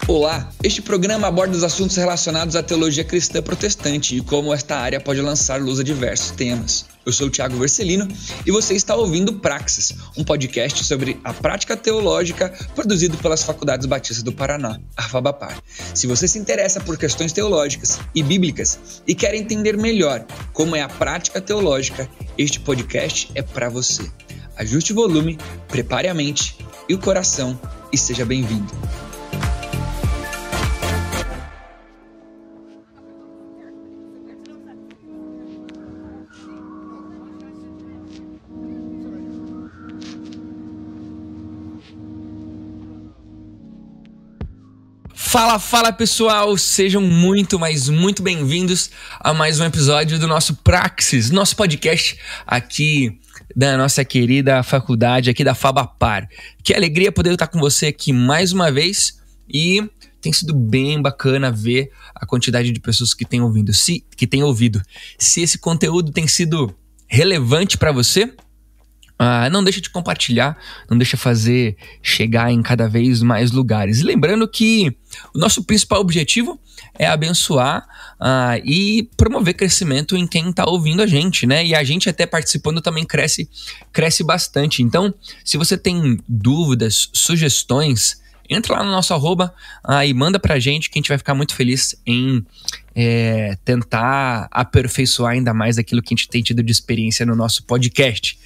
Olá, este programa aborda os assuntos relacionados à teologia cristã protestante e como esta área pode lançar luz a diversos temas. Eu sou o Thiago Vercelino e você está ouvindo Praxis, um podcast sobre a prática teológica produzido pelas Faculdades Batistas do Paraná, a FABAPAR. Se você se interessa por questões teológicas e bíblicas e quer entender melhor como é a prática teológica, este podcast é para você. Ajuste o volume, prepare a mente e o coração e seja bem-vindo. Fala pessoal, sejam muito bem-vindos a mais um episódio do nosso Praxis, nosso podcast aqui da nossa querida faculdade aqui da FABAPAR. Que alegria poder estar com você aqui mais uma vez e tem sido bem bacana ver a quantidade de pessoas que têm ouvido. Se esse conteúdo tem sido relevante para você, não deixa de compartilhar, não deixa fazer chegar em cada vez mais lugares. E lembrando que o nosso principal objetivo é abençoar e promover crescimento em quem está ouvindo a gente, né? E a gente até participando também cresce bastante. Então, se você tem dúvidas, sugestões, entra lá no nosso @ e manda pra gente que a gente vai ficar muito feliz em tentar aperfeiçoar ainda mais aquilo que a gente tem tido de experiência no nosso podcast.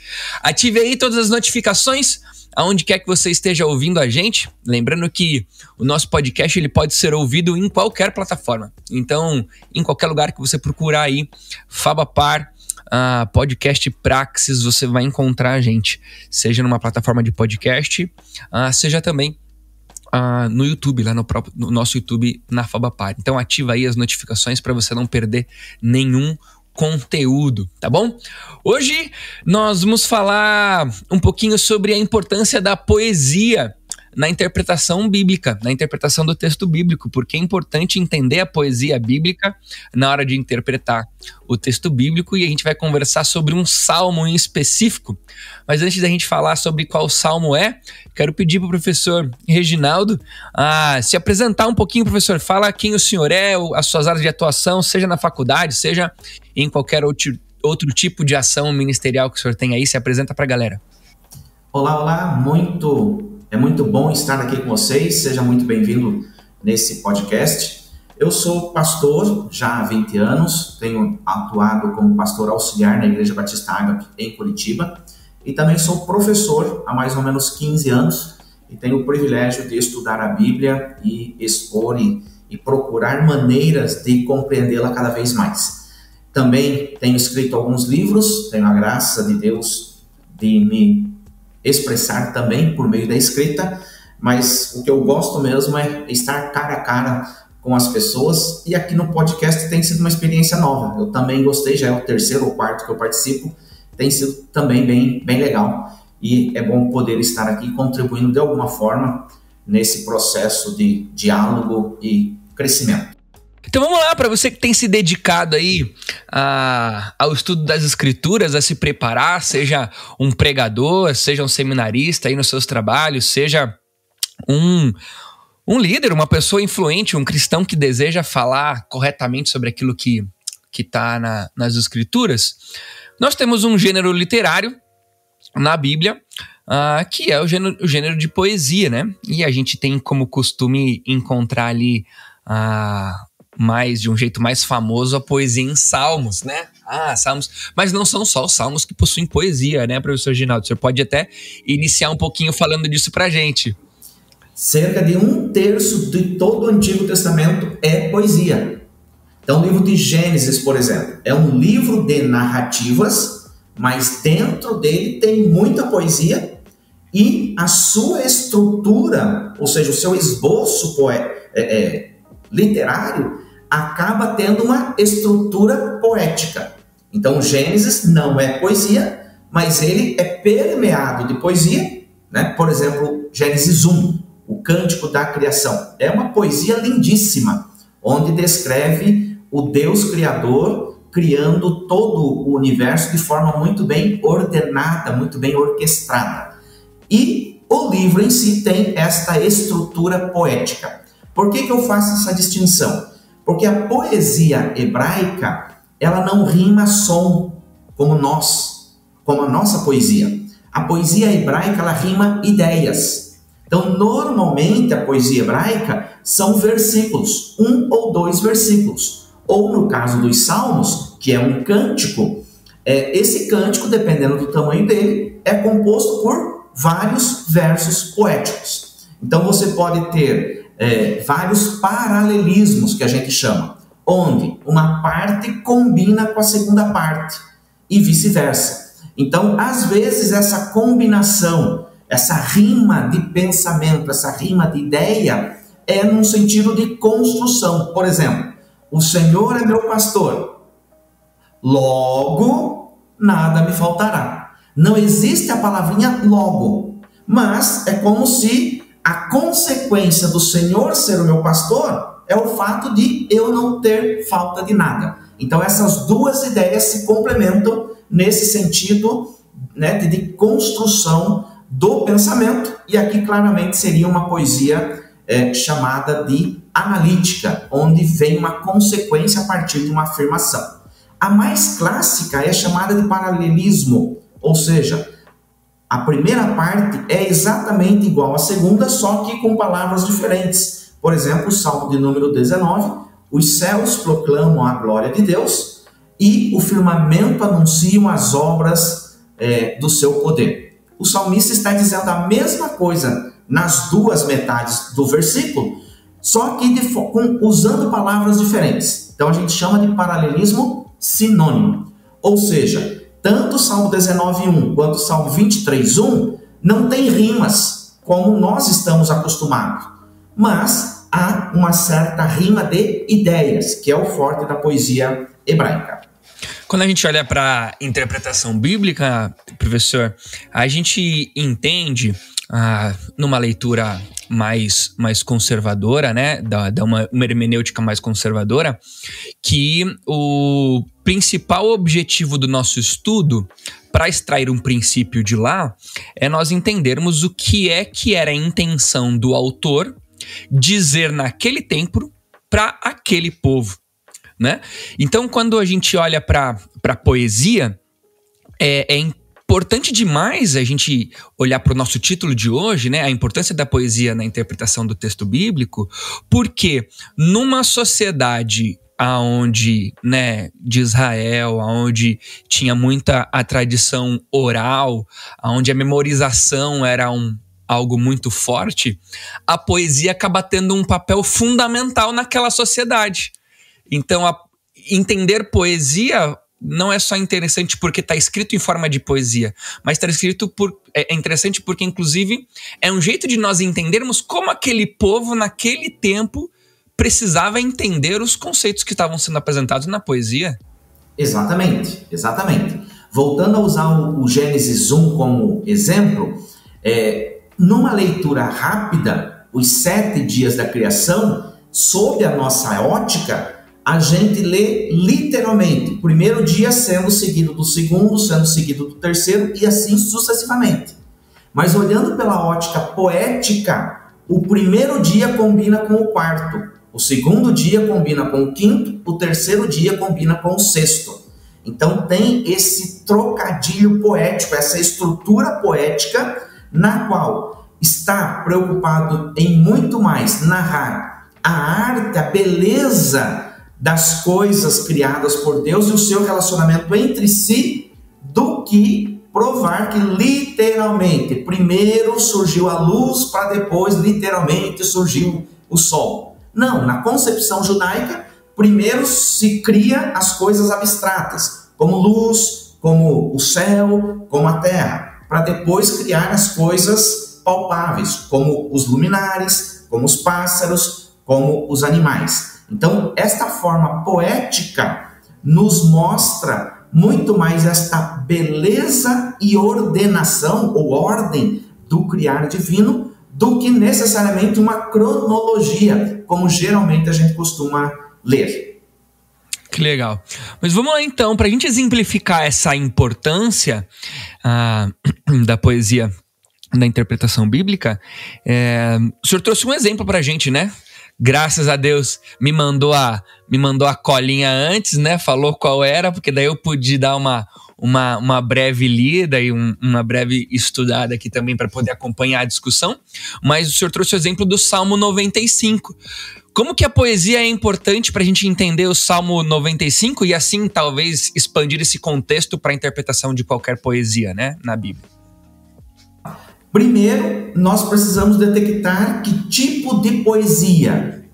Ative aí todas as notificações aonde quer que você esteja ouvindo a gente. Lembrando que o nosso podcast ele pode ser ouvido em qualquer plataforma. Então, em qualquer lugar que você procurar aí, FABAPAR, podcast Praxis, você vai encontrar a gente. Seja numa plataforma de podcast, seja também no YouTube, lá no nosso YouTube, na FABAPAR. Então ativa aí as notificações para você não perder nenhum conteúdo, tá bom? Hoje nós vamos falar um pouquinho sobre a importância da poesia na interpretação bíblica, na interpretação do texto bíblico, porque é importante entender a poesia bíblica na hora de interpretar o texto bíblico, e a gente vai conversar sobre um salmo em específico. Mas antes da gente falar sobre qual salmo quero pedir para o professor Reginaldo se apresentar um pouquinho. Professor, fala quem o senhor é, as suas áreas de atuação, seja na faculdade, seja em qualquer outro tipo de ação ministerial que o senhor tem aí. Se apresenta para a galera. Olá, é muito bom estar aqui com vocês, seja muito bem-vindo nesse podcast. Eu sou pastor já há 20 anos, tenho atuado como pastor auxiliar na Igreja Batista Ágape em Curitiba e também sou professor há mais ou menos 15 anos e tenho o privilégio de estudar a Bíblia e expor e procurar maneiras de compreendê-la cada vez mais. Também tenho escrito alguns livros, tenho a graça de Deus de me expressar também por meio da escrita, mas o que eu gosto mesmo é estar cara a cara com as pessoas, e aqui no podcast tem sido uma experiência nova. Eu também gostei, já é o 3º ou 4º que eu participo, tem sido também bem legal, e é bom poder estar aqui contribuindo de alguma forma nesse processo de diálogo e crescimento. Então vamos lá, para você que tem se dedicado aí ao estudo das escrituras, a se preparar, seja um pregador, seja um seminarista aí nos seus trabalhos, seja um líder, uma pessoa influente, um cristão que deseja falar corretamente sobre aquilo que está nas escrituras. Nós temos um gênero literário na Bíblia, que é o gênero de poesia, né? E a gente tem como costume encontrar ali de um jeito mais famoso a poesia em salmos, né? Salmos, mas não são só os salmos que possuem poesia, né, professor Reginaldo? O senhor pode até iniciar um pouquinho falando disso pra gente. Cerca de 1/3 de todo o Antigo Testamento é poesia. Então o livro de Gênesis, por exemplo, é um livro de narrativas, mas dentro dele tem muita poesia e a sua estrutura, ou seja, o seu esboço literário, acaba tendo uma estrutura poética. Então, Gênesis não é poesia, mas ele é permeado de poesia, né? Por exemplo, Gênesis 1, o Cântico da Criação. É uma poesia lindíssima, onde descreve o Deus Criador criando todo o universo de forma muito bem ordenada, muito bem orquestrada. E o livro em si tem esta estrutura poética. Por que eu faço essa distinção? Porque a poesia hebraica, ela não rima som como a nossa poesia. A poesia hebraica, ela rima ideias. Então, normalmente, a poesia hebraica são versículos, 1 ou 2 versículos. Ou, no caso dos Salmos, que é um cântico, esse cântico, dependendo do tamanho dele, é composto por vários versos poéticos. Então, você pode ter vários paralelismos, que a gente chama, onde uma parte combina com a segunda parte e vice-versa. Então, às vezes, essa combinação, essa rima de pensamento, essa rima de ideia, é num sentido de construção. Por exemplo, o Senhor é meu pastor, logo nada me faltará. Não existe a palavrinha logo, mas é como se a consequência do Senhor ser o meu pastor é o fato de eu não ter falta de nada. Então essas duas ideias se complementam nesse sentido, né, de construção do pensamento, e aqui claramente seria uma poesia chamada de analítica, onde vem uma consequência a partir de uma afirmação. A mais clássica é chamada de paralelismo, ou seja, a primeira parte é exatamente igual à segunda, só que com palavras diferentes. Por exemplo, o Salmo de número 19, os céus proclamam a glória de Deus e o firmamento anunciam as obras do seu poder. O salmista está dizendo a mesma coisa nas duas metades do versículo, só que usando palavras diferentes. Então a gente chama de paralelismo sinônimo. Ou seja, tanto o Salmo 19:1 quanto o Salmo 23:1 não tem rimas como nós estamos acostumados, mas há uma certa rima de ideias, que é o forte da poesia hebraica. Quando a gente olha para a interpretação bíblica, professor, a gente entende, numa leitura mais conservadora, né, uma hermenêutica mais conservadora, que o principal objetivo do nosso estudo, para extrair um princípio de lá, é nós entendermos o que era a intenção do autor dizer naquele tempo para aquele povo, né? Então, quando a gente olha para a poesia, é importante demais a gente olhar para o nosso título de hoje, né? A importância da poesia na interpretação do texto bíblico, porque numa sociedade aonde, né, de Israel, aonde tinha muita a tradição oral, aonde a memorização era algo muito forte, a poesia acaba tendo um papel fundamental naquela sociedade. Então, entender poesia não é só interessante porque está escrito em forma de poesia, mas está escrito é interessante porque, inclusive, é um jeito de nós entendermos como aquele povo, naquele tempo, precisava entender os conceitos que estavam sendo apresentados na poesia. Exatamente. Voltando a usar o Gênesis 1 como exemplo, numa leitura rápida, os 7 dias da criação, sob a nossa ótica, a gente lê literalmente, o primeiro dia sendo seguido do segundo, sendo seguido do terceiro e assim sucessivamente. Mas olhando pela ótica poética, o primeiro dia combina com o quarto, o segundo dia combina com o quinto, o terceiro dia combina com o sexto. Então tem esse trocadilho poético, essa estrutura poética na qual está preocupado em muito mais narrar a arte, a beleza das coisas criadas por Deus e o seu relacionamento entre si, do que provar que literalmente primeiro surgiu a luz para depois literalmente surgiu o sol. Não, na concepção judaica, primeiro se cria as coisas abstratas, como luz, como o céu, como a terra, para depois criar as coisas palpáveis, como os luminares, como os pássaros, como os animais. Então, esta forma poética nos mostra muito mais esta beleza e ordenação ou ordem do criar divino do que necessariamente uma cronologia, como geralmente a gente costuma ler. Que legal. Mas vamos lá então, para a gente exemplificar essa importância da poesia, da interpretação bíblica, o senhor trouxe um exemplo para a gente, né? graças a Deus, me mandou a colinha antes, né? Falou qual era, porque daí eu pude dar uma breve lida e uma breve estudada aqui também para poder acompanhar a discussão. Mas o senhor trouxe o exemplo do Salmo 95. Como que a poesia é importante para a gente entender o Salmo 95 e assim talvez expandir esse contexto para a interpretação de qualquer poesia, né, na Bíblia? Primeiro, nós precisamos detectar que tipo de poesia.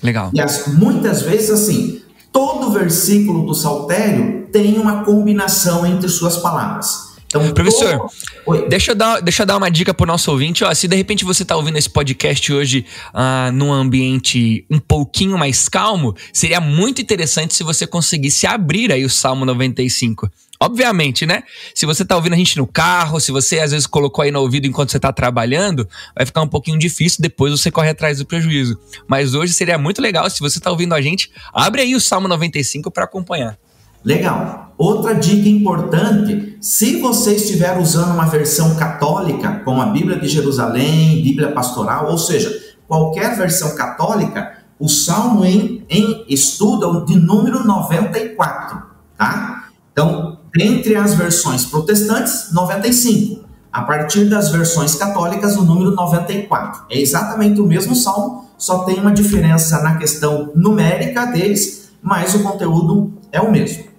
Legal. E muitas vezes, assim, todo versículo do Saltério tem uma combinação entre suas palavras. Então, professor, deixa eu dar uma dica pro nosso ouvinte. Ó, se de repente você tá ouvindo esse podcast hoje num ambiente um pouquinho mais calmo, seria muito interessante se você conseguisse abrir aí o Salmo 95. Obviamente, né? Se você tá ouvindo a gente no carro, se você às vezes colocou aí no ouvido enquanto você tá trabalhando, vai ficar um pouquinho difícil, depois você corre atrás do prejuízo. Mas hoje seria muito legal, se você tá ouvindo a gente, abre aí o Salmo 95 para acompanhar. Legal. Outra dica importante, se você estiver usando uma versão católica, como a Bíblia de Jerusalém, Bíblia Pastoral, ou seja, qualquer versão católica, o Salmo em estudo de número 94, tá? Então, entre as versões protestantes, 95. A partir das versões católicas, o número 94. É exatamente o mesmo Salmo, só tem uma diferença na questão numérica deles, mas o conteúdo é o mesmo.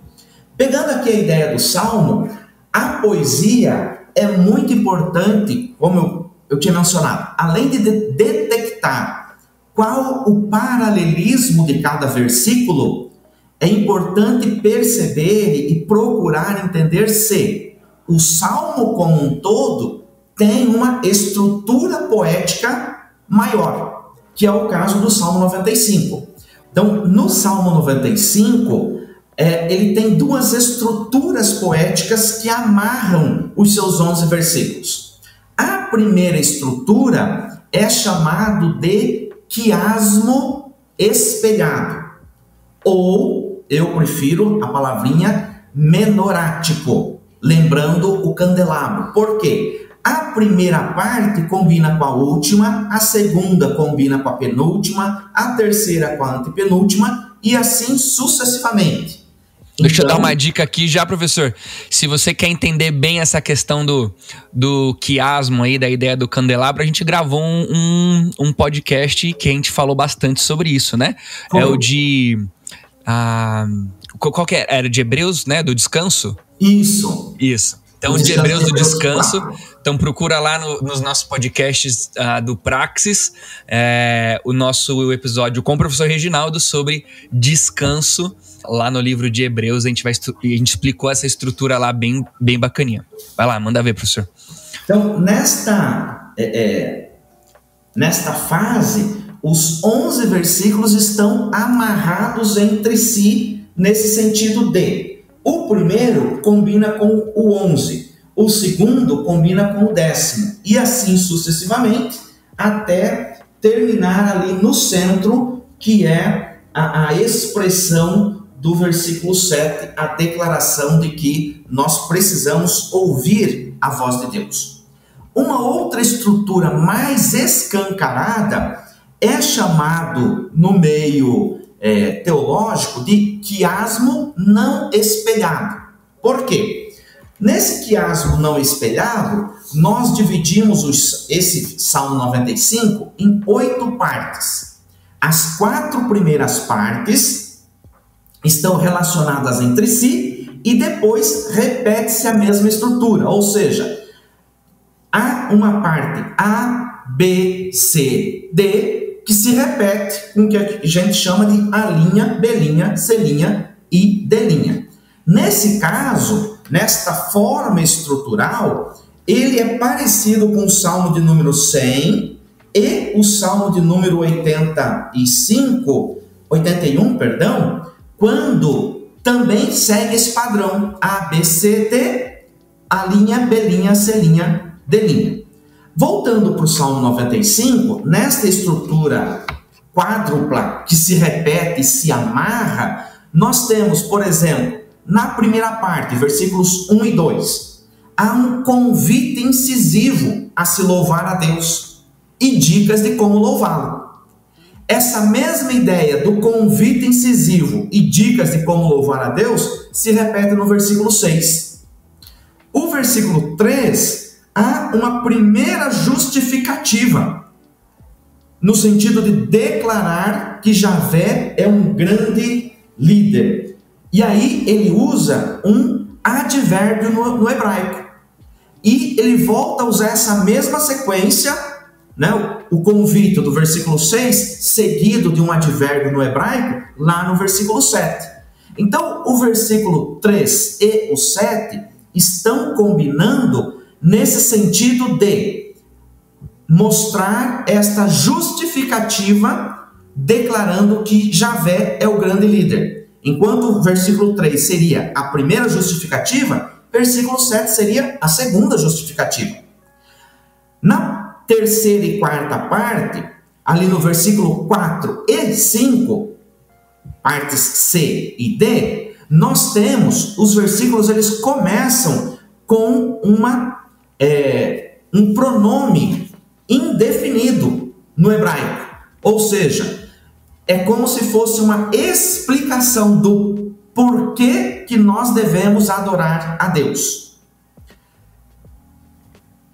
Pegando aqui a ideia do Salmo, a poesia é muito importante, como eu tinha mencionado, além de detectar qual o paralelismo de cada versículo, é importante perceber e procurar entender se o Salmo como um todo tem uma estrutura poética maior, que é o caso do Salmo 95. Então, no Salmo 95, ele tem duas estruturas poéticas que amarram os seus 11 versículos. A primeira estrutura é chamado de quiasmo espelhado, ou eu prefiro a palavrinha menorático, lembrando o candelabro. Por quê? A primeira parte combina com a última, a segunda combina com a penúltima, a terceira com a antepenúltima e assim sucessivamente. Deixa eu dar uma dica aqui já, professor. Se você quer entender bem essa questão do quiasmo aí, da ideia do candelabro, a gente gravou um podcast que a gente falou bastante sobre isso, né? É o de... qual que era? De Hebreus, né? Do descanso? Isso. Então, de Hebreus do descanso. Então, procura lá nos nossos podcasts do Praxis, o nosso episódio com o professor Reginaldo sobre descanso. Lá no livro de Hebreus, a gente explicou essa estrutura lá bem bacaninha. Vai lá, manda ver, professor. Então, nesta fase, os 11 versículos estão amarrados entre si, nesse sentido de: o primeiro combina com o 11, o segundo combina com o 10º, e assim sucessivamente, até terminar ali no centro, que é a expressão do versículo 7, a declaração de que nós precisamos ouvir a voz de Deus. Uma outra estrutura mais escancarada é chamado no meio teológico de quiasmo não espelhado. Por quê? Nesse quiasmo não espelhado, nós dividimos esse Salmo 95 em 8 partes. As 4 primeiras partes estão relacionadas entre si e depois repete-se a mesma estrutura, ou seja, há uma parte A, B, C, D, que se repete com o que a gente chama de A', B', C' e D'. Nesse caso, nesta forma estrutural, ele é parecido com o Salmo de número 100 e o Salmo de número 81, quando também segue esse padrão, A, B, C, D, A', B', C', D'. Voltando para o Salmo 95, nesta estrutura quádrupla que se repete e se amarra, nós temos, por exemplo, na primeira parte, versículos 1 e 2, há um convite incisivo a se louvar a Deus e dicas de como louvá-lo. essa mesma ideia do convite incisivo e dicas de como louvar a Deus se repete no versículo 6. O versículo 3, há uma primeira justificativa, no sentido de declarar que Javé é um grande líder. E aí ele usa um advérbio no hebraico. E ele volta a usar essa mesma sequência, né? O convite do versículo 6, seguido de um advérbio no hebraico, lá no versículo 7. Então, o versículo 3 e o 7 estão combinando nesse sentido de mostrar esta justificativa, declarando que Javé é o grande líder. Enquanto o versículo 3 seria a primeira justificativa, versículo 7 seria a segunda justificativa. Na terceira e quarta parte, ali no versículo 4 e 5, partes C e D, nós temos, os versículos eles começam com um pronome indefinido no hebraico. Ou seja, é como se fosse uma explicação do porquê que nós devemos adorar a Deus.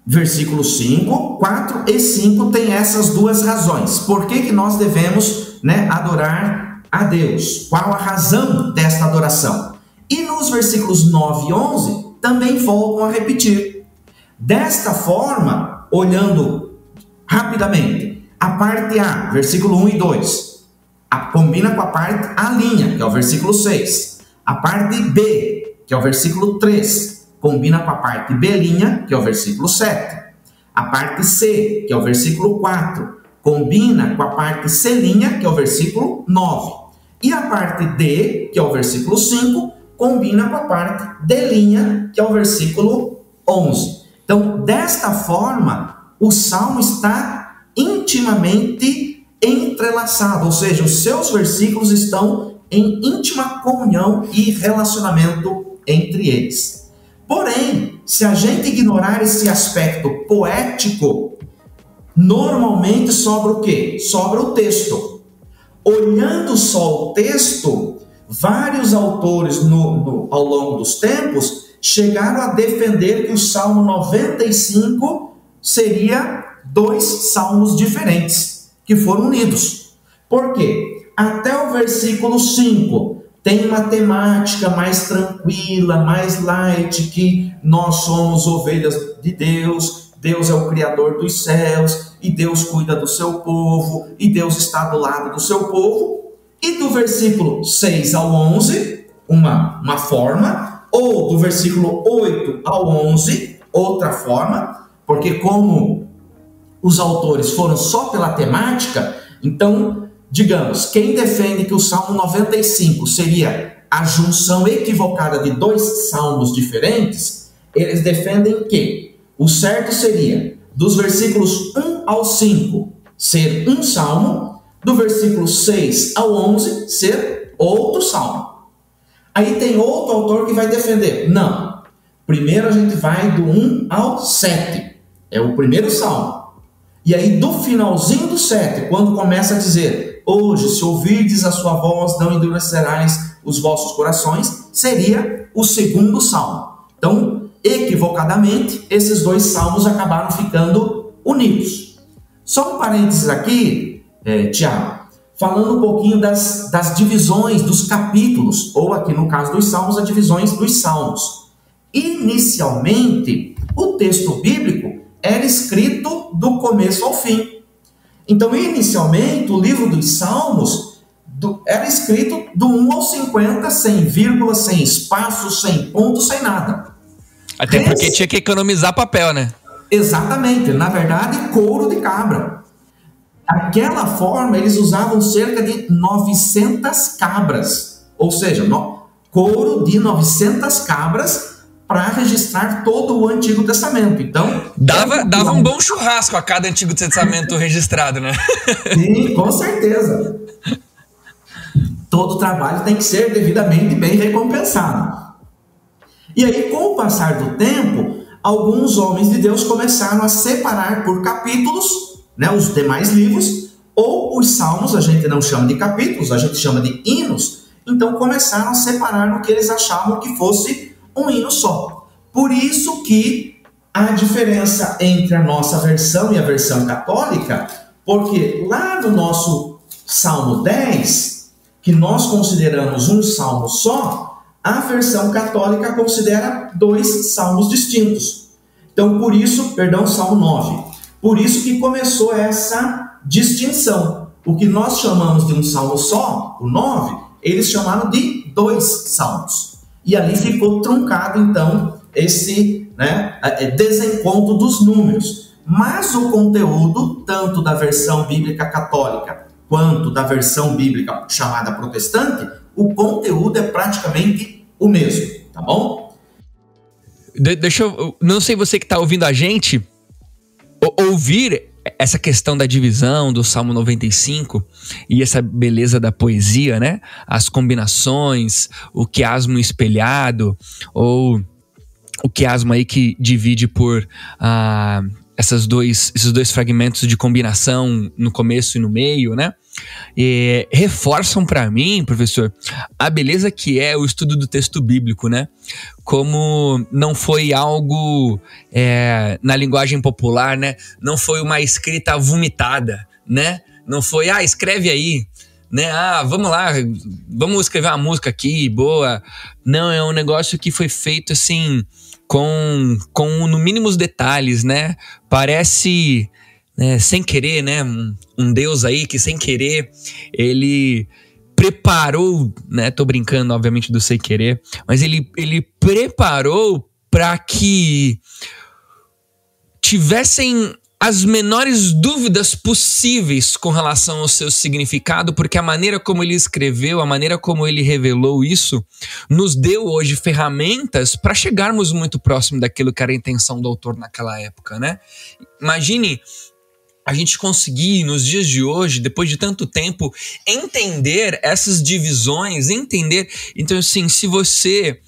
Versículo 5, 4 e 5 tem essas duas razões. Por que nós devemos, adorar a Deus? Qual a razão desta adoração? E nos versículos 9 e 11 também voltam a repetir. Desta forma, olhando rapidamente, a parte A, versículo 1 e 2, combina com a parte A', que é o versículo 6. A parte B, que é o versículo 3, combina com a parte B', que é o versículo 7. A parte C, que é o versículo 4, combina com a parte C', que é o versículo 9. E a parte D, que é o versículo 5, combina com a parte D', que é o versículo 11. Então, desta forma, o Salmo está intimamente entrelaçado, ou seja, os seus versículos estão em íntima comunhão e relacionamento entre eles. Porém, se a gente ignorar esse aspecto poético, normalmente sobra o quê? Sobra o texto. Olhando só o texto, vários autores ao longo dos tempos chegaram a defender que o Salmo 95 seria 2 salmos diferentes, que foram unidos. Por quê? Até o versículo 5 tem uma temática mais tranquila, mais light, que nós somos ovelhas de Deus, Deus é o Criador dos céus, e Deus cuida do seu povo, e Deus está do lado do seu povo. E do versículo 6 ao 11, uma forma, ou do versículo 8 ao 11, outra forma, porque como os autores foram só pela temática, então, digamos, quem defende que o Salmo 95 seria a junção equivocada de 2 salmos diferentes, eles defendem que o certo seria dos versículos 1 ao 5 ser um salmo, do versículo 6 ao 11 ser outro salmo. Aí tem outro autor que vai defender, não, primeiro a gente vai do 1 ao 7, é o primeiro salmo. E aí do finalzinho do 7, quando começa a dizer, hoje se ouvirdes a sua voz, não endurecerás os vossos corações, seria o segundo salmo. Então, equivocadamente, esses 2 salmos acabaram ficando unidos. Só um parênteses aqui, Tiago, falando um pouquinho das divisões dos capítulos, ou aqui no caso dos salmos, as divisões dos salmos. Inicialmente, o texto bíblico era escrito do começo ao fim. Então, inicialmente, o livro dos salmos era escrito do 1 ao 50, sem vírgula, sem espaço, sem ponto, sem nada. Até porque tinha que economizar papel, né? Exatamente. Na verdade, couro de cabra. Daquela forma, eles usavam cerca de 900 cabras. Ou seja, couro de 900 cabras para registrar todo o Antigo Testamento. Então, dava um bom churrasco a cada Antigo Testamento registrado, né? Sim, com certeza. Todo trabalho tem que ser devidamente bem recompensado. E aí, com o passar do tempo, alguns homens de Deus começaram a separar por capítulos, os demais livros, ou os salmos, a gente não chama de capítulos, a gente chama de hinos, então começaram a separar no que eles achavam que fosse um hino só. Por isso que a diferença entre a nossa versão e a versão católica, porque lá no nosso Salmo 10, que nós consideramos um salmo só, a versão católica considera 2 salmos distintos. Então, por isso, Salmo 9. Por isso que começou essa distinção. O que nós chamamos de um salmo só, o 9, eles chamaram de 2 salmos. E ali ficou truncado, então, esse desencontro dos números. Mas o conteúdo, tanto da versão bíblica católica quanto da versão bíblica chamada protestante, o conteúdo é praticamente o mesmo, tá bom? Deixa eu... Não sei você que está ouvindo a gente, ouvir essa questão da divisão do Salmo 95 e essa beleza da poesia, né? As combinações, o quiasmo espelhado, ou o quiasmo aí que divide por esses dois fragmentos de combinação no começo e no meio, né? E reforçam para mim, professor, a beleza que é o estudo do texto bíblico, né? Como não foi algo, na linguagem popular, né? Não foi uma escrita vomitada, né? Não foi, escreve aí, né? Vamos lá, vamos escrever uma música aqui, boa. Não, é um negócio que foi feito assim, com no mínimo os detalhes, né? Parece, né, sem querer, né? Um Deus aí que sem querer, ele preparou, né? Tô brincando, obviamente, do sem querer, mas ele preparou para que tivessem as menores dúvidas possíveis com relação ao seu significado, porque a maneira como ele escreveu, a maneira como ele revelou isso, nos deu hoje ferramentas para chegarmos muito próximo daquilo que era a intenção do autor naquela época, né? Imagine a gente conseguir, nos dias de hoje, depois de tanto tempo, entender essas divisões, entender... Então, assim, se você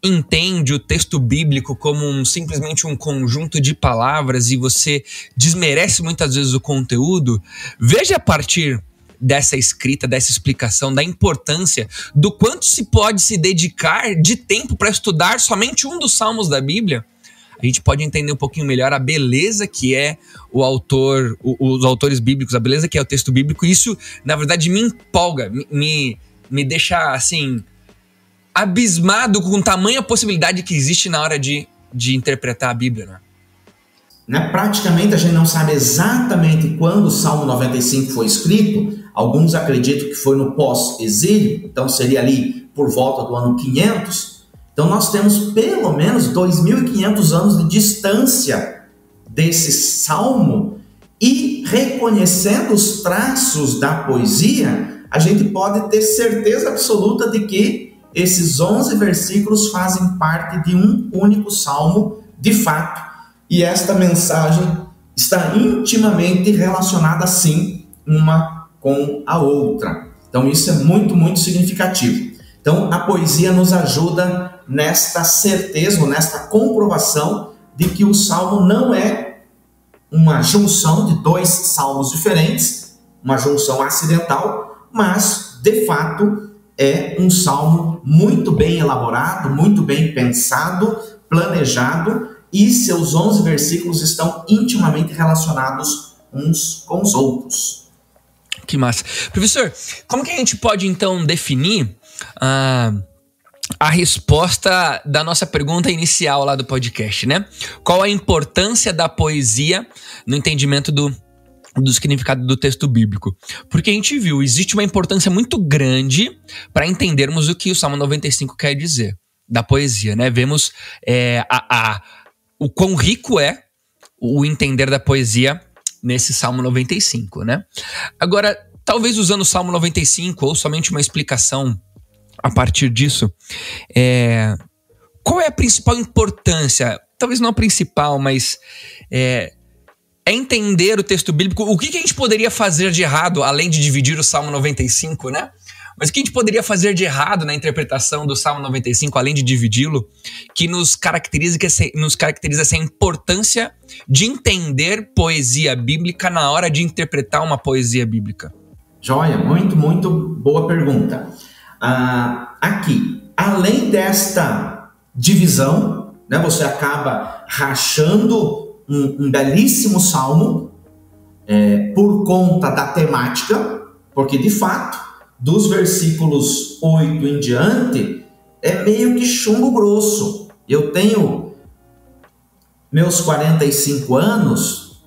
entende o texto bíblico como simplesmente um conjunto de palavras e você desmerece muitas vezes o conteúdo, veja a partir dessa escrita, dessa explicação, da importância do quanto se pode se dedicar de tempo para estudar somente um dos salmos da Bíblia. A gente pode entender um pouquinho melhor a beleza que é o autor, os autores bíblicos, a beleza que é o texto bíblico. Isso, na verdade, me empolga, me deixa, assim, abismado com tamanha possibilidade que existe na hora de interpretar a Bíblia, né? Praticamente a gente não sabe exatamente quando o Salmo 95 foi escrito. Alguns acreditam que foi no pós-exílio, então seria ali por volta do ano 500. Então nós temos pelo menos 2.500 anos de distância desse salmo, e reconhecendo os traços da poesia, a gente pode ter certeza absoluta de que esses 11 versículos fazem parte de um único salmo de fato, e esta mensagem está intimamente relacionada, sim, uma com a outra. Então isso é muito, muito significativo. Então a poesia nos ajuda nesta certeza, ou nesta comprovação de que o salmo não é uma junção de 2 salmos diferentes, uma junção acidental, mas de fato é um salmo muito bem elaborado, muito bem pensado, planejado, e seus 11 versículos estão intimamente relacionados uns com os outros. Que massa. Professor, como que a gente pode então definir a resposta da nossa pergunta inicial lá do podcast, né? Qual a importância da poesia no entendimento do significado do texto bíblico? Porque a gente viu, existe uma importância muito grande para entendermos o que o Salmo 95 quer dizer, da poesia, né? Vemos o quão rico é o entender da poesia nesse Salmo 95, né? Agora, talvez usando o Salmo 95 ou somente uma explicação a partir disso, qual é a principal importância? Talvez não a principal, mas é entender o texto bíblico. O que a gente poderia fazer de errado, além de dividir o Salmo 95, né? Mas o que a gente poderia fazer de errado na interpretação do Salmo 95, além de dividi-lo, que nos caracteriza essa importância de entender poesia bíblica na hora de interpretar uma poesia bíblica? Joia, muito, muito boa pergunta. Aqui, além desta divisão, né, você acaba rachando um belíssimo salmo por conta da temática, porque de fato, dos versículos 8 em diante, é meio que chumbo grosso. Eu tenho meus 45 anos,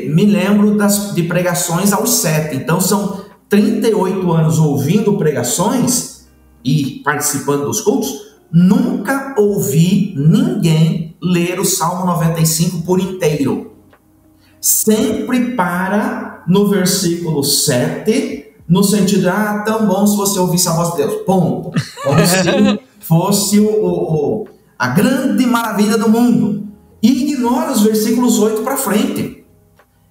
me lembro de pregações aos 7, então são 38 anos ouvindo pregações e participando dos cultos. Nunca ouvi ninguém ler o Salmo 95 por inteiro. Sempre para no versículo 7, no sentido de, tão bom se você ouvisse a voz de Deus, ponto. Como se fosse a grande maravilha do mundo. E ignora os versículos 8 para frente.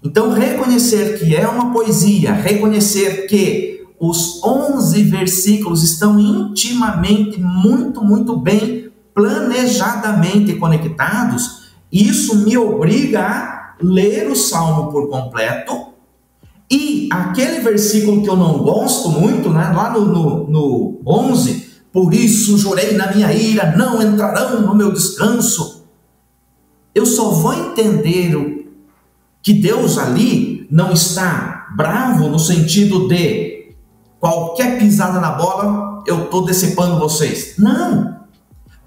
Então, reconhecer que é uma poesia, reconhecer que os 11 versículos estão intimamente, muito, muito bem, planejadamente conectados, isso me obriga a ler o Salmo por completo, e aquele versículo que eu não gosto muito, né, lá no 11, por isso jurei na minha ira, não entrarão no meu descanso, eu só vou entender que Deus ali não está bravo no sentido de qualquer pisada na bola, eu estou decepando vocês. Não,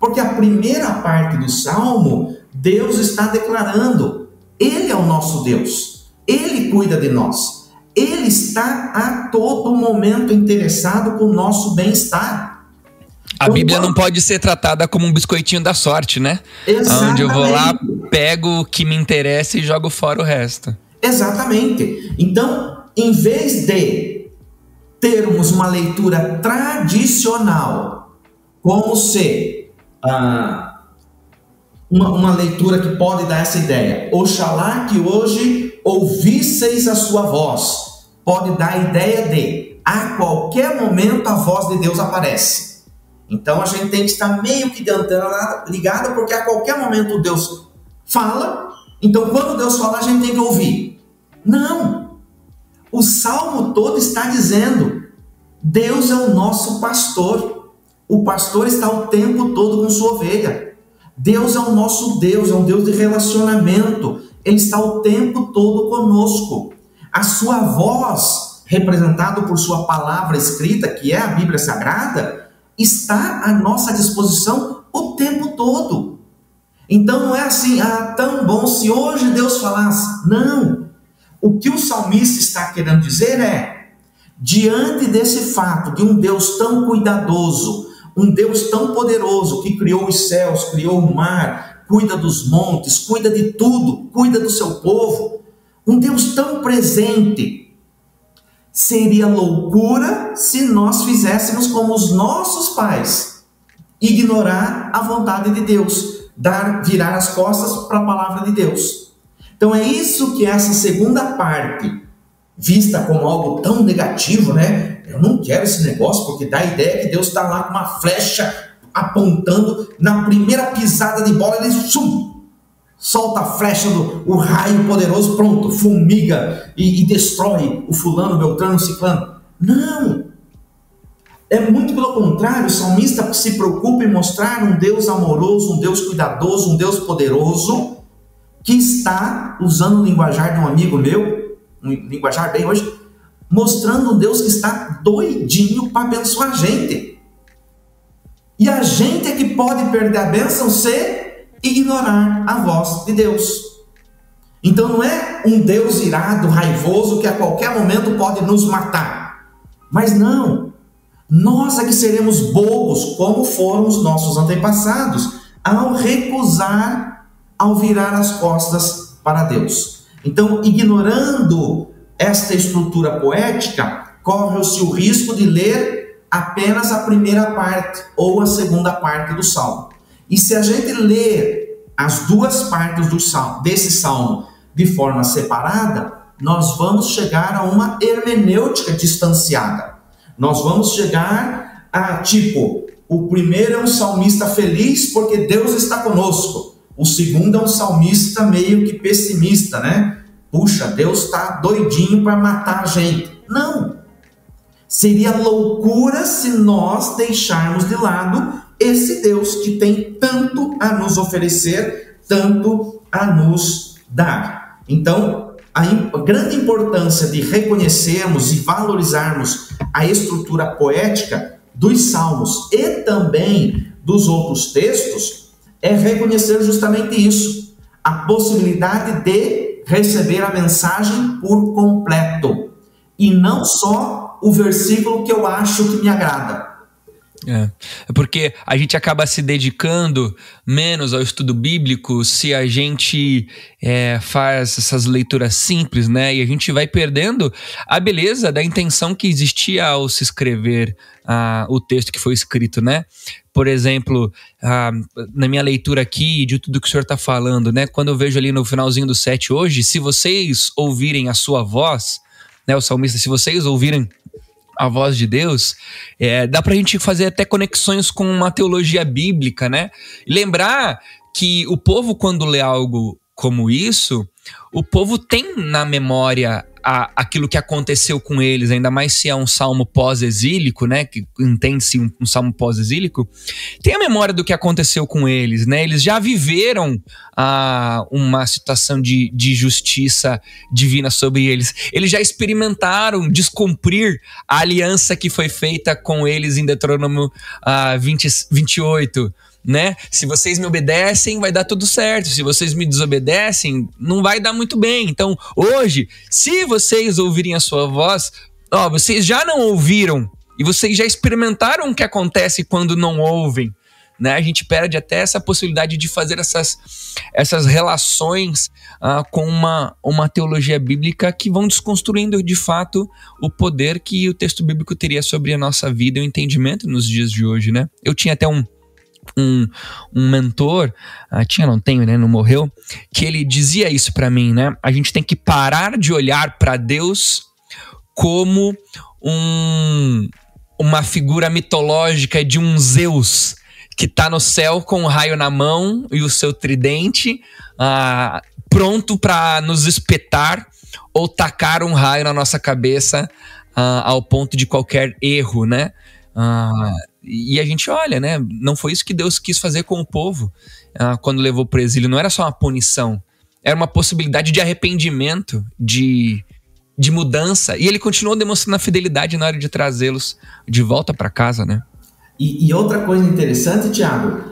porque a primeira parte do Salmo, Deus está declarando, Ele é o nosso Deus, Ele cuida de nós, Ele está a todo momento interessado com o nosso bem-estar. A Bíblia não pode ser tratada como um biscoitinho da sorte, né? Exatamente. Onde eu vou lá, pego o que me interessa e jogo fora o resto. Exatamente. Então, em vez de termos uma leitura tradicional, como se uma leitura que pode dar essa ideia, oxalá que hoje ouvisseis a sua voz, pode dar a ideia de a qualquer momento a voz de Deus aparece. Então a gente tem que estar meio que de antena ligada, porque a qualquer momento Deus fala, então quando Deus fala a gente tem que ouvir. Não! O Salmo todo está dizendo, Deus é o nosso pastor. O pastor está o tempo todo com sua ovelha. Deus é o nosso Deus, é um Deus de relacionamento. Ele está o tempo todo conosco. A sua voz, representada por sua palavra escrita, que é a Bíblia Sagrada, está à nossa disposição o tempo todo. Então não é assim, tão bom se hoje Deus falasse. Não! O que o salmista está querendo dizer é, diante desse fato de um Deus tão cuidadoso, um Deus tão poderoso que criou os céus, criou o mar, cuida dos montes, cuida de tudo, cuida do seu povo, um Deus tão presente, seria loucura se nós fizéssemos como os nossos pais, ignorar a vontade de Deus, virar as costas para a palavra de Deus. Então é isso que essa segunda parte, vista como algo tão negativo, né? Eu não quero esse negócio, porque dá a ideia que Deus está lá com uma flecha apontando, na primeira pisada de bola ele solta a flecha o raio poderoso, pronto, fumiga e destrói o fulano, beltrano, ciclano. Não! É muito pelo contrário, o salmista se preocupa em mostrar um Deus amoroso, um Deus cuidadoso, um Deus poderoso, que está, usando o linguajar de um amigo meu, um linguajar bem hoje, mostrando um Deus que está doidinho para abençoar a gente. E a gente é que pode perder a bênção se ignorar a voz de Deus. Então não é um Deus irado, raivoso, que a qualquer momento pode nos matar. Mas não, nós é que seremos bobos, como foram os nossos antepassados, ao recusar, ao virar as costas para Deus. Então, ignorando esta estrutura poética, corre-se o risco de ler apenas a primeira parte ou a segunda parte do Salmo. E se a gente ler as duas partes desse Salmo de forma separada, nós vamos chegar a uma hermenêutica distanciada. nós vamos chegar a tipo, o primeiro é um salmista feliz porque Deus está conosco. O segundo é um salmista meio que pessimista, né? Puxa, Deus está doidinho para matar a gente. Não! Seria loucura se nós deixarmos de lado esse Deus que tem tanto a nos oferecer, tanto a nos dar. Então, a grande importância de reconhecermos e valorizarmos a estrutura poética dos salmos e também dos outros textos é reconhecer justamente isso, a possibilidade de receber a mensagem por completo e não só o versículo que eu acho que me agrada. É porque a gente acaba se dedicando menos ao estudo bíblico se a gente faz essas leituras simples, né? E a gente vai perdendo a beleza da intenção que existia ao se escrever o texto que foi escrito, né? Por exemplo, na minha leitura aqui de tudo que o senhor está falando, né? Quando eu vejo ali no finalzinho do 7 hoje, se vocês ouvirem a sua voz, né? O salmista, se vocês ouvirem a voz de Deus, dá pra gente fazer até conexões com uma teologia bíblica, né? E lembrar que o povo, quando lê algo como isso, o povo tem na memória aquilo que aconteceu com eles, ainda mais se é um salmo pós-exílico, né? Que entende-se um salmo pós-exílico, tem a memória do que aconteceu com eles, né? Eles já viveram uma situação de justiça divina sobre eles. Eles já experimentaram descumprir a aliança que foi feita com eles em Deuteronômio 28, né? Se vocês me obedecem, vai dar tudo certo. Se vocês me desobedecem, não vai dar muito bem. Então, hoje, se vocês ouvirem a sua voz, vocês já não ouviram e vocês já experimentaram o que acontece quando não ouvem, né? A gente perde até essa possibilidade de fazer essas relações com uma teologia bíblica que vão desconstruindo de fato o poder que o texto bíblico teria sobre a nossa vida e o entendimento nos dias de hoje, né? Eu tinha até um mentor, não tenho, né, não morreu, que ele dizia isso pra mim, né? A gente tem que parar de olhar pra Deus como uma figura mitológica de um Zeus que tá no céu com um raio na mão e o seu tridente pronto pra nos espetar ou tacar um raio na nossa cabeça ao ponto de qualquer erro, né? E a gente olha, né? Não foi isso que Deus quis fazer com o povo quando levou para o exílio. Não era só uma punição, era uma possibilidade de arrependimento, de mudança. E ele continuou demonstrando a fidelidade na hora de trazê-los de volta para casa, né? E outra coisa interessante, Tiago,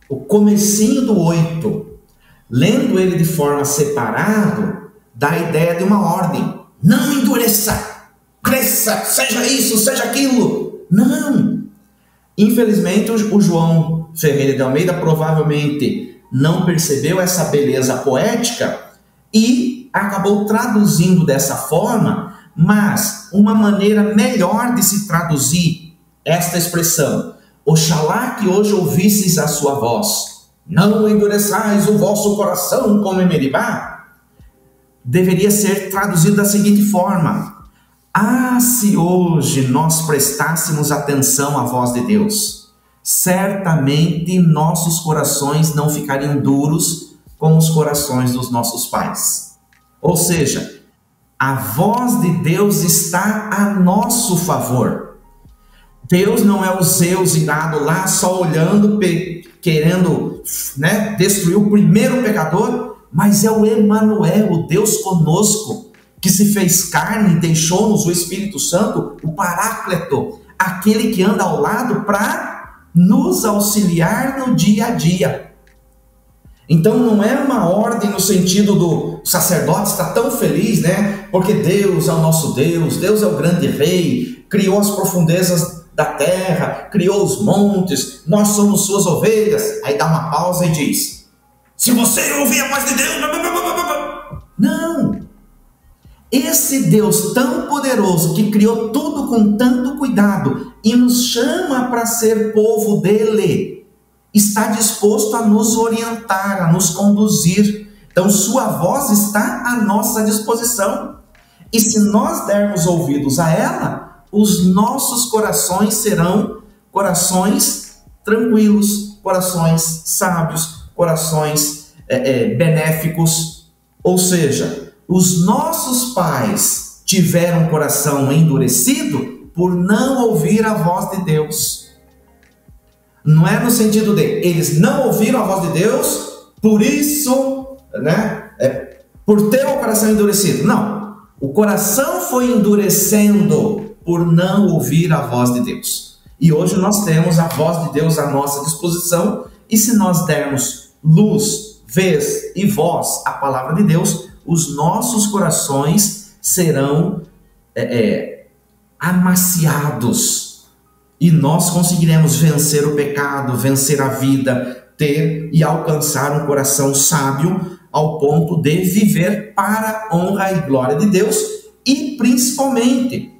o comecinho do 8, lendo ele de forma separada, dá a ideia de uma ordem. Não endureça, cresça, seja isso, seja aquilo. Não! Infelizmente, o João Ferreira de Almeida provavelmente não percebeu essa beleza poética e acabou traduzindo dessa forma, mas uma maneira melhor de se traduzir esta expressão, oxalá que hoje ouvisseis a sua voz, não endureçais o vosso coração como em Meribá, deveria ser traduzido da seguinte forma: se hoje nós prestássemos atenção à voz de Deus, certamente nossos corações não ficariam duros como os corações dos nossos pais. Ou seja, a voz de Deus está a nosso favor. Deus não é o Zeus irado lá só olhando, querendo, né, destruir o primeiro pecador, mas é o Emanuel, o Deus conosco, que se fez carne e deixou-nos o Espírito Santo, o Paráclito, aquele que anda ao lado para nos auxiliar no dia a dia. Então não é uma ordem no sentido do sacerdote estar tão feliz, né? Porque Deus é o nosso Deus, Deus é o grande rei, criou as profundezas da terra, criou os montes, nós somos suas ovelhas. Aí dá uma pausa e diz: se você ouvir a voz de Deus... Não! Esse Deus tão poderoso que criou tudo com tanto cuidado e nos chama para ser povo dele, está disposto a nos orientar, a nos conduzir. Então sua voz está à nossa disposição. E se nós dermos ouvidos a ela, os nossos corações serão corações tranquilos, corações sábios, corações benéficos. Ou seja, os nossos pais tiveram o coração endurecido por não ouvir a voz de Deus. Não é no sentido de eles não ouviram a voz de Deus, por isso, por ter o coração endurecido. Não, o coração foi endurecendo por não ouvir a voz de Deus. E hoje nós temos a voz de Deus à nossa disposição, e se nós dermos luz, vez e voz à palavra de Deus, os nossos corações serão amaciados, e nós conseguiremos vencer o pecado, vencer a vida, ter e alcançar um coração sábio ao ponto de viver para a honra e glória de Deus. E principalmente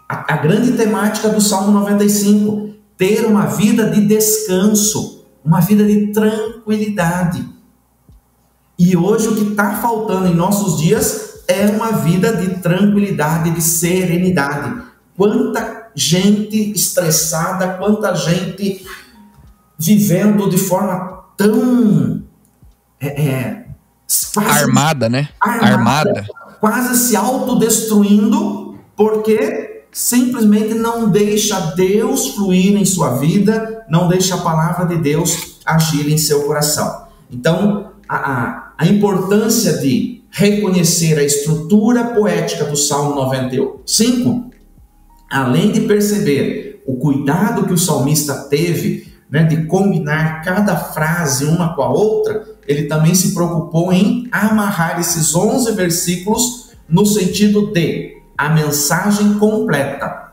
a grande temática do Salmo 95, ter uma vida de descanso, uma vida de tranquilidade. E hoje o que está faltando em nossos dias é uma vida de tranquilidade, de serenidade. Quanta gente estressada, quanta gente vivendo de forma tão quase armada, né? Armada. Quase se autodestruindo, porque simplesmente não deixa Deus fluir em sua vida, não deixa a palavra de Deus agir em seu coração. Então, a importância de reconhecer a estrutura poética do Salmo 95, além de perceber o cuidado que o salmista teve, de combinar cada frase uma com a outra, ele também se preocupou em amarrar esses 11 versículos no sentido de a mensagem completa.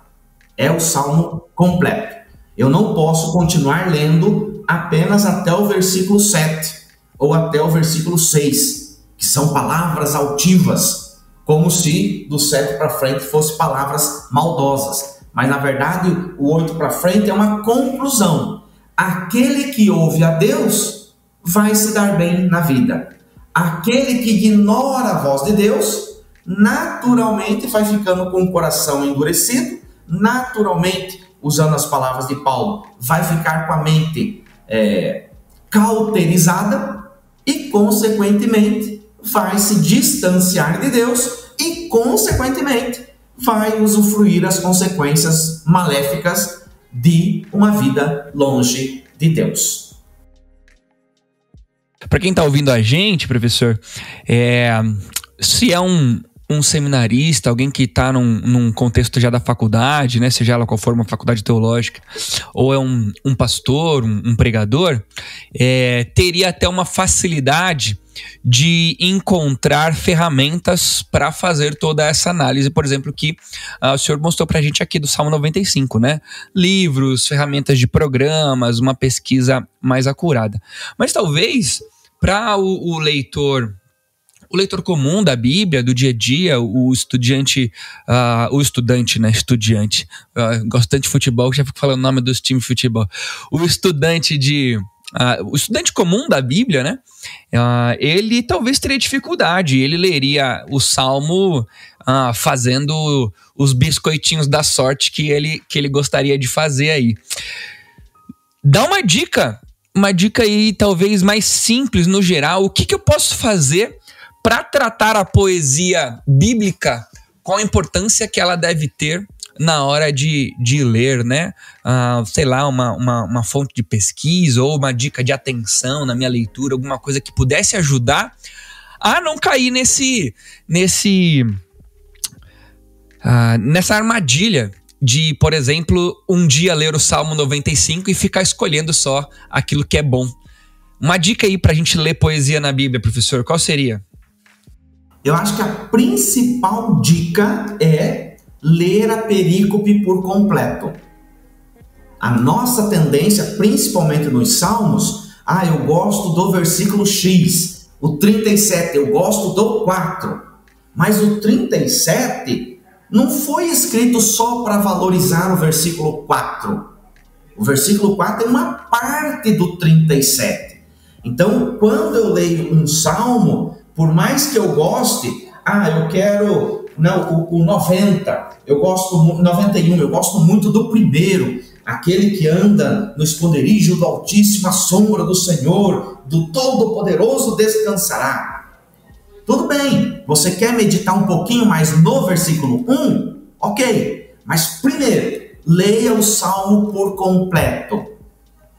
É o salmo completo. Eu não posso continuar lendo apenas até o versículo 7 ou até o versículo 6, que são palavras altivas, como se do 7 para frente fosse palavras maldosas. Mas na verdade o 8 para frente é uma conclusão. Aquele que ouve a Deus vai se dar bem na vida. Aquele que ignora a voz de Deus, naturalmente vai ficando com o coração endurecido, naturalmente, usando as palavras de Paulo, vai ficar com a mente cauterizada e, consequentemente, vai se distanciar de Deus e, consequentemente, vai usufruir as consequências maléficas de uma vida longe de Deus. Para quem está ouvindo a gente, professor, se é um seminarista, alguém que está num contexto já da faculdade, né, seja ela qual for, uma faculdade teológica, ou é um pastor, um pregador, teria até uma facilidade de encontrar ferramentas para fazer toda essa análise, por exemplo, que o senhor mostrou para a gente aqui do Salmo 95, né? Livros, ferramentas de programas, uma pesquisa mais acurada. Mas talvez para o leitor comum da Bíblia, do dia a dia, o estudante, gosto tanto de futebol que já fico falando o nome dos times de futebol. O estudante comum da Bíblia, né? Ele talvez teria dificuldade, ele leria o Salmo fazendo os biscoitinhos da sorte que ele gostaria de fazer aí. Dá uma dica aí talvez mais simples no geral, o que eu posso fazer para tratar a poesia bíblica com a importância que ela deve ter na hora de ler, né? Sei lá, uma fonte de pesquisa ou uma dica de atenção na minha leitura, alguma coisa que pudesse ajudar a não cair nessa armadilha de, por exemplo, um dia ler o Salmo 95 e ficar escolhendo só aquilo que é bom. Uma dica aí pra gente ler poesia na Bíblia, professor, qual seria? Eu acho que a principal dica é ler a perícope por completo. A nossa tendência, principalmente nos Salmos, eu gosto do versículo X, o 37, eu gosto do 4. Mas o 37 não foi escrito só para valorizar o versículo 4. O versículo 4 é uma parte do 37. Então, quando eu leio um Salmo, por mais que eu goste, eu quero Não, o 90, 91, eu gosto muito do primeiro, aquele que anda no esconderijo do Altíssimo, à sombra do Senhor, do Todo-Poderoso descansará. Tudo bem, você quer meditar um pouquinho mais no versículo 1? Ok, mas primeiro, leia o Salmo por completo.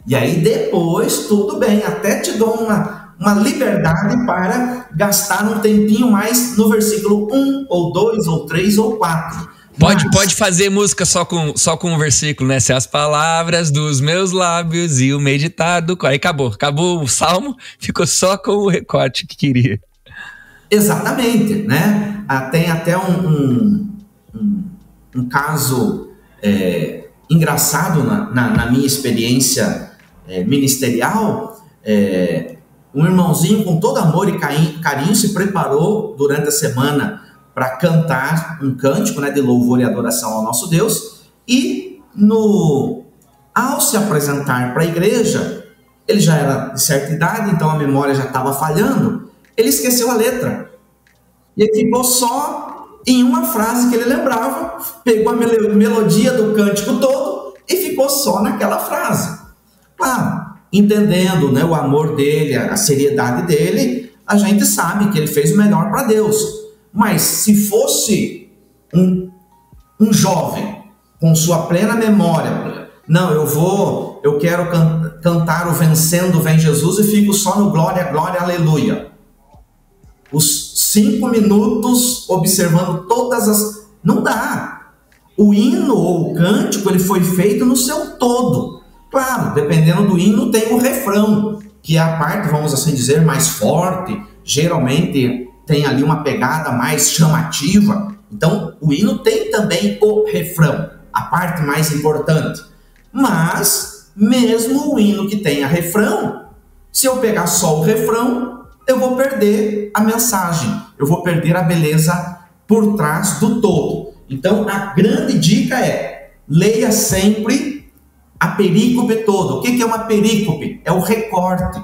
E aí depois, tudo bem, até te dou uma liberdade para gastar um tempinho mais no versículo 1, ou 2, ou 3, ou 4. Pode fazer música só com um versículo, né? Se as palavras dos meus lábios e o meditado... Aí acabou o salmo, ficou só com o recorte que queria. Exatamente, né? Tem até um caso engraçado na minha experiência ministerial. Um irmãozinho com todo amor e carinho se preparou durante a semana para cantar um cântico, né, de louvor e adoração ao nosso Deus, e ao se apresentar para a igreja, ele já era de certa idade, então a memória já estava falhando, ele esqueceu a letra, e ele ficou só em uma frase que ele lembrava, pegou a melodia do cântico todo e ficou só naquela frase. Claro, entendendo, né, o amor dele, a seriedade dele, a gente sabe que ele fez o melhor para Deus. Mas se fosse um jovem com sua plena memória, não, eu quero cantar o Vencendo Vem Jesus e fico só no glória, glória, aleluia. Os 5 minutos observando todas as... Não dá. O hino ou o cântico, ele foi feito no seu todo. Claro, dependendo do hino tem o refrão, que é a parte, vamos assim dizer, mais forte, geralmente tem ali uma pegada mais chamativa. Então, o hino tem também o refrão, a parte mais importante. Mas, mesmo o hino que tenha refrão, se eu pegar só o refrão, eu vou perder a mensagem, eu vou perder a beleza por trás do todo. Então, a grande dica é, leia sempre a perícope toda. O que é uma perícope? É o recorte.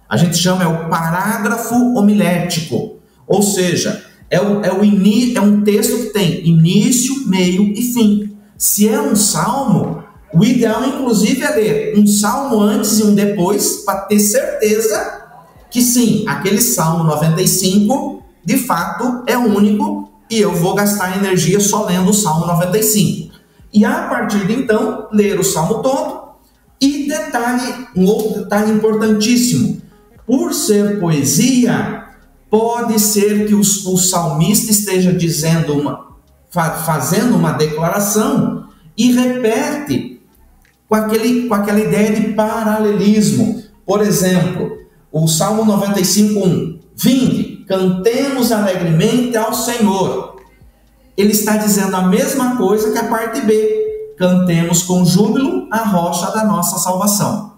A gente chama, é o parágrafo homilético. Ou seja, é um texto que tem início, meio e fim. Se é um salmo, o ideal inclusive é ler um salmo antes e um depois, para ter certeza que sim, aquele salmo 95 de fato é único e eu vou gastar energia só lendo o salmo 95. E a partir de então, ler o salmo todo. E um outro detalhe importantíssimo, por ser poesia, pode ser que o salmista esteja fazendo uma declaração e repete com aquela ideia de paralelismo. Por exemplo, o Salmo 95:1, vinde, cantemos alegremente ao Senhor. Ele está dizendo a mesma coisa que a parte B, cantemos com júbilo a rocha da nossa salvação.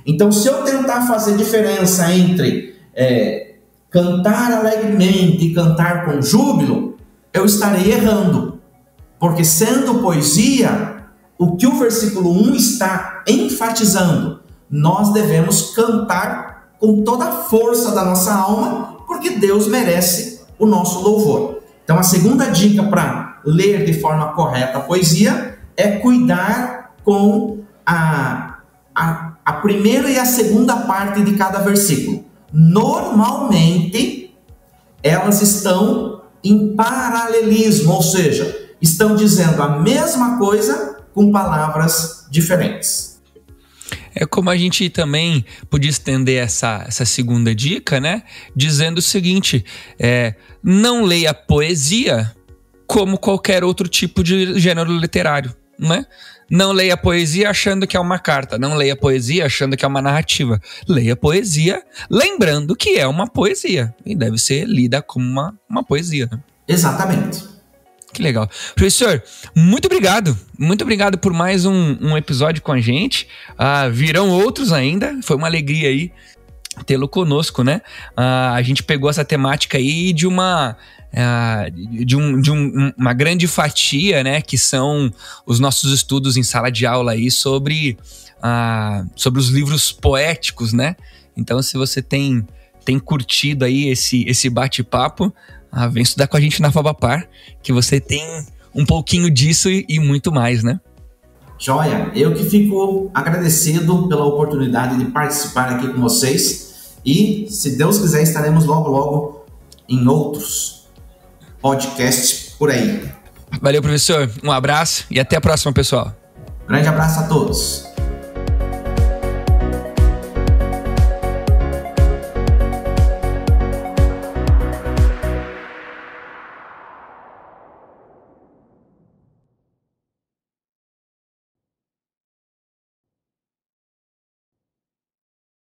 Então, se eu tentar fazer diferença entre cantar alegremente e cantar com júbilo, eu estarei errando. Porque sendo poesia, o que o versículo 1 está enfatizando, nós devemos cantar com toda a força da nossa alma, porque Deus merece o nosso louvor. Então, a segunda dica para ler de forma correta a poesia é cuidar com a primeira e a segunda parte de cada versículo. Normalmente, elas estão em paralelismo, ou seja, estão dizendo a mesma coisa com palavras diferentes. É como a gente também podia estender essa segunda dica, né? Dizendo o seguinte, não leia poesia como qualquer outro tipo de gênero literário, né? Não leia poesia achando que é uma carta, não leia poesia achando que é uma narrativa. Leia poesia lembrando que é uma poesia e deve ser lida como uma poesia. Né? Exatamente. Que legal. Professor, muito obrigado por mais um episódio com a gente. Virão outros ainda, foi uma alegria aí tê-lo conosco, né? A gente pegou essa temática aí de uma grande fatia, né? Que são os nossos estudos em sala de aula aí sobre os livros poéticos, né? Então, se você tem curtido aí esse bate-papo, Vem estudar com a gente na Fabapar, que você tem um pouquinho disso e muito mais, né? Joia, eu que fico agradecido pela oportunidade de participar aqui com vocês e, se Deus quiser, estaremos logo, logo em outros podcasts por aí. Valeu, professor. Um abraço e até a próxima, pessoal. Grande abraço a todos.